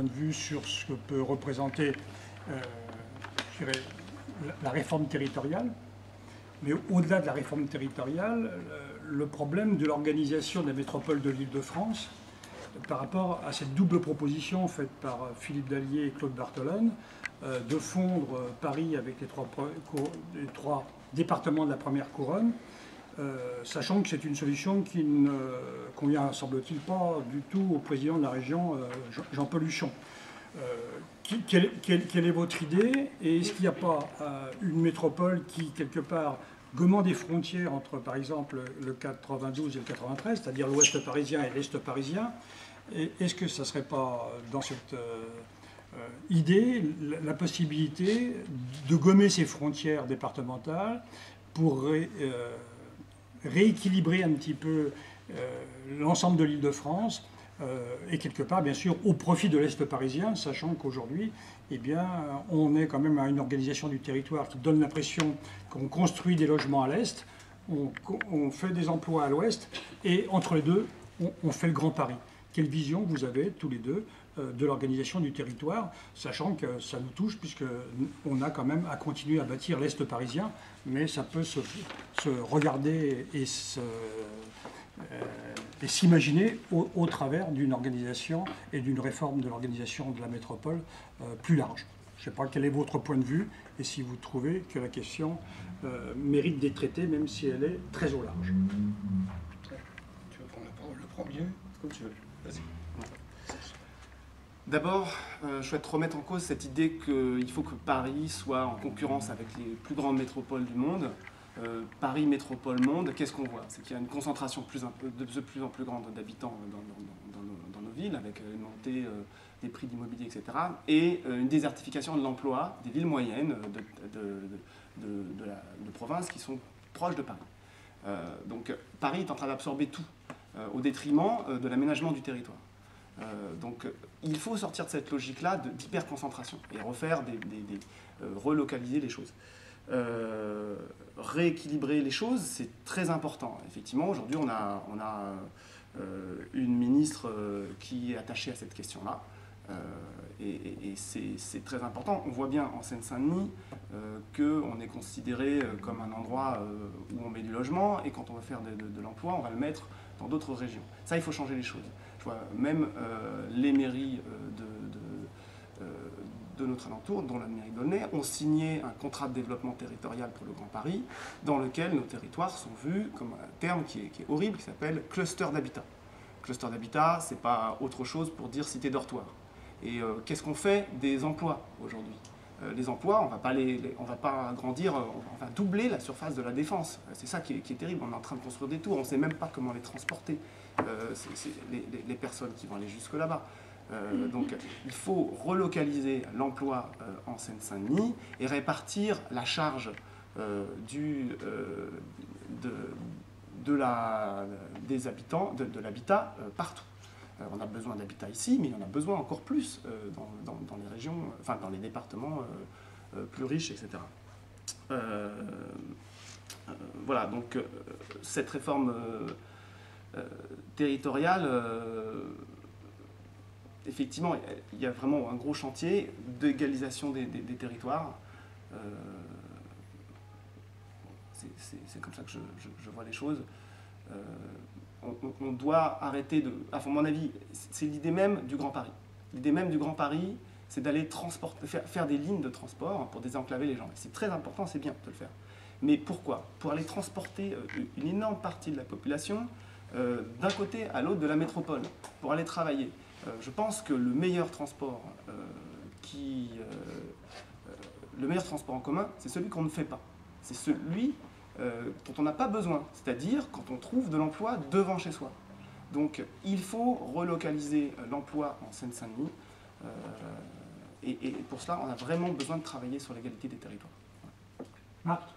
point de vue sur ce que peut représenter je dirais, la réforme territoriale. Mais au-delà de la réforme territoriale, le problème de l'organisation des métropoles de l'Île-de-France par rapport à cette double proposition faite par Philippe Dallier et Claude Barthelone de fondre Paris avec les trois départements de la première couronne, sachant que c'est une solution qui ne convient, semble-t-il, pas du tout au président de la région, Jean-Paul Huchon. Quelle est votre idée? Et est-ce qu'il n'y a pas une métropole qui, quelque part, gommant des frontières entre, par exemple, le 92 et le 93, c'est-à-dire l'ouest parisien et l'est parisien, est-ce que ça ne serait pas, dans cette idée, la possibilité de gommer ces frontières départementales pour rééquilibrer un petit peu l'ensemble de l'Île-de-France et quelque part, bien sûr, au profit de l'Est parisien, sachant qu'aujourd'hui, eh bien, on est quand même à une organisation du territoire qui donne l'impression qu'on construit des logements à l'Est, on fait des emplois à l'Ouest, et entre les deux, on fait le Grand Paris. Quelle vision vous avez, tous les deux, de l'organisation du territoire, sachant que ça nous touche, puisqu'on a quand même à continuer à bâtir l'Est parisien, mais ça peut se regarder et s'imaginer au travers d'une organisation et d'une réforme de l'organisation de la métropole plus large. Je ne sais pas quel est votre point de vue et si vous trouvez que la question mérite d'être traitée, même si elle est très au large. Tu veux prendre la parole le premier? Comme tu veux. Vas-y. D'abord, je souhaite remettre en cause cette idée qu'il faut que Paris soit en concurrence avec les plus grandes métropoles du monde. Paris métropole monde, qu'est-ce qu'on voit? C'est qu'il y a une concentration de plus en plus grande d'habitants dans nos villes, avec une montée des prix d'immobilier, etc. Et une désertification de l'emploi des villes moyennes de provinces qui sont proches de Paris. Donc Paris est en train d'absorber tout, au détriment de l'aménagement du territoire. Donc il faut sortir de cette logique-là d'hyperconcentration et refaire relocaliser les choses. Rééquilibrer les choses, c'est très important. Effectivement, aujourd'hui, on a une ministre qui est attachée à cette question-là. Et c'est très important. On voit bien en Seine-Saint-Denis qu'on est considéré comme un endroit où on met du logement, et quand on va faire de l'emploi, on va le mettre dans d'autres régions. Ça, il faut changer les choses. Je vois, même les mairies de notre alentour, dont la mairie d'Aulnay, ont signé un contrat de développement territorial pour le Grand Paris, dans lequel nos territoires sont vus comme un terme qui est horrible, qui s'appelle cluster d'habitat. Cluster d'habitat, c'est pas autre chose pour dire cité dortoir. Et qu'est-ce qu'on fait des emplois aujourd'hui? Les emplois, on va pas agrandir, on va doubler la surface de la Défense. C'est ça qui est terrible. On est en train de construire des tours, on ne sait même pas comment les transporter. C'est les personnes qui vont aller jusque là-bas. Donc il faut relocaliser l'emploi en Seine-Saint-Denis et répartir la charge des habitants, de l'habitat partout. On a besoin d'habitat ici, mais on a besoin encore plus dans les régions, enfin dans les départements plus riches, etc. Voilà, donc cette réforme territoriale, effectivement, il y a vraiment un gros chantier d'égalisation des territoires. C'est comme ça que je vois les choses. On doit arrêter de... À mon avis, c'est l'idée même du Grand Paris. L'idée même du Grand Paris, c'est d'aller faire des lignes de transport pour désenclaver les gens. C'est très important, c'est bien de le faire. Mais pourquoi? Pour aller transporter une énorme partie de la population d'un côté à l'autre de la métropole, pour aller travailler. Je pense que le meilleur transport en commun, c'est celui qu'on ne fait pas. C'est celui dont on n'a pas besoin, c'est-à-dire quand on trouve de l'emploi devant chez soi. Donc il faut relocaliser l'emploi en Seine-Saint-Denis, et pour cela, on a vraiment besoin de travailler sur l'égalité des territoires. Marc ?